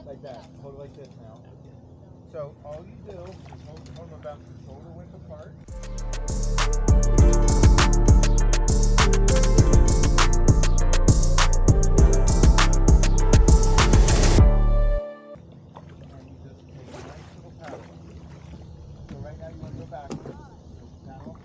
Like that. Hold it like this now. So all you do is hold them about shoulder width apart. And you just take a nice little paddle. So right now you want to go backwards. So paddle.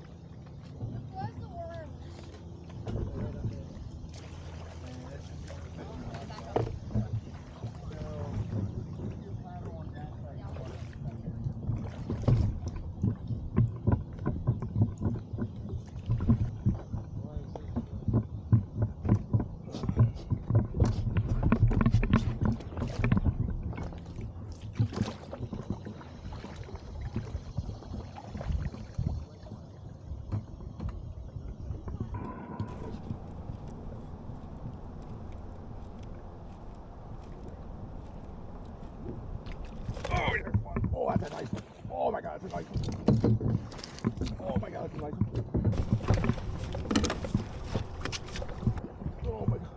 Oh, there's one. Oh, that's a nice one. Oh my God, that's a nice one. Oh my God, that's a nice one. Oh my God.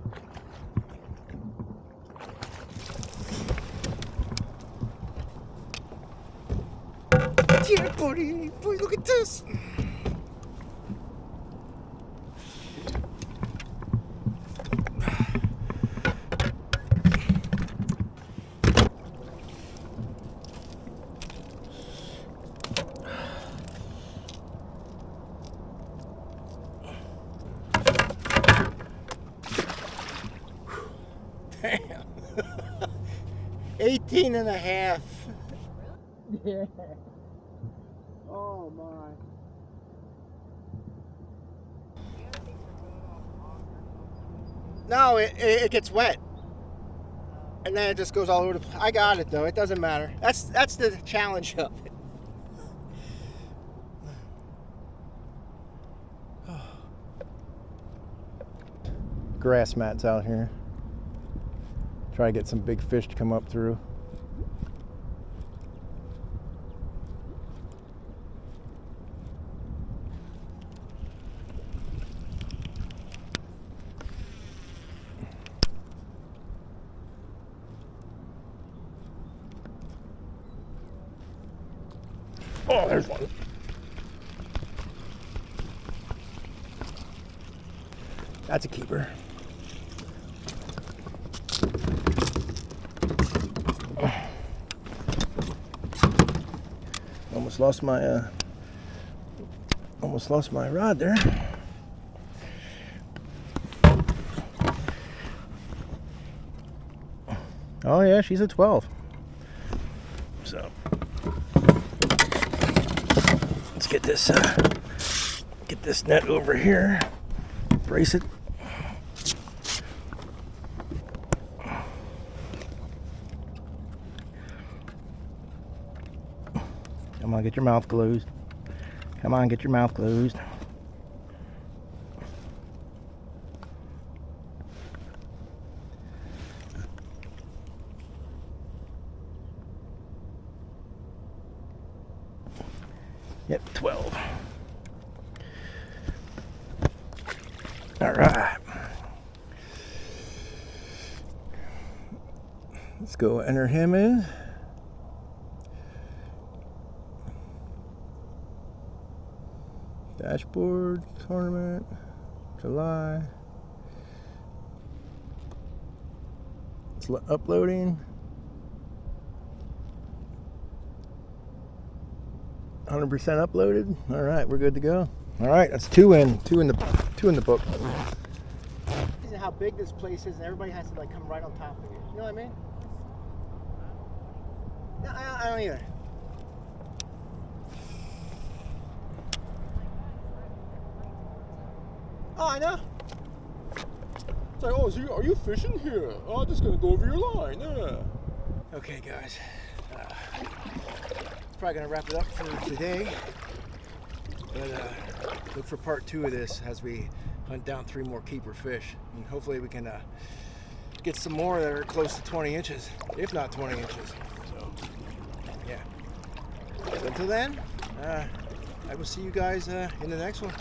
Yeah, buddy. Boy, look at this. Damn. 18 and a half. Yeah. Oh my. No, it gets wet. And then it just goes all over the. I got it though. It doesn't matter. That's the challenge of it. Grass mats out here. Try to get some big fish to come up through. Oh, there's one. That's a keeper. Almost lost my rod there. Oh yeah, she's a 12. So let's get this net over here. Brace it. Come on, get your mouth closed. Come on, get your mouth closed. Yep, 12. All right. Let's go enter him in. Dashboard tournament, July. It's uploading. 100% uploaded. All right, we're good to go. All right, that's two in the book. Isn't how big this place is, and everybody has to like come right on top of it. You know what I mean? No, I don't either. Oh, I know. It's like, oh, so are you fishing here? Oh, I'm just gonna go over your line. Yeah. Okay, guys. Probably gonna wrap it up for today. But look for part 2 of this as we hunt down 3 more keeper fish, and hopefully we can get some more that are close to 20 inches, if not 20 inches. So, yeah. But until then, I will see you guys in the next one.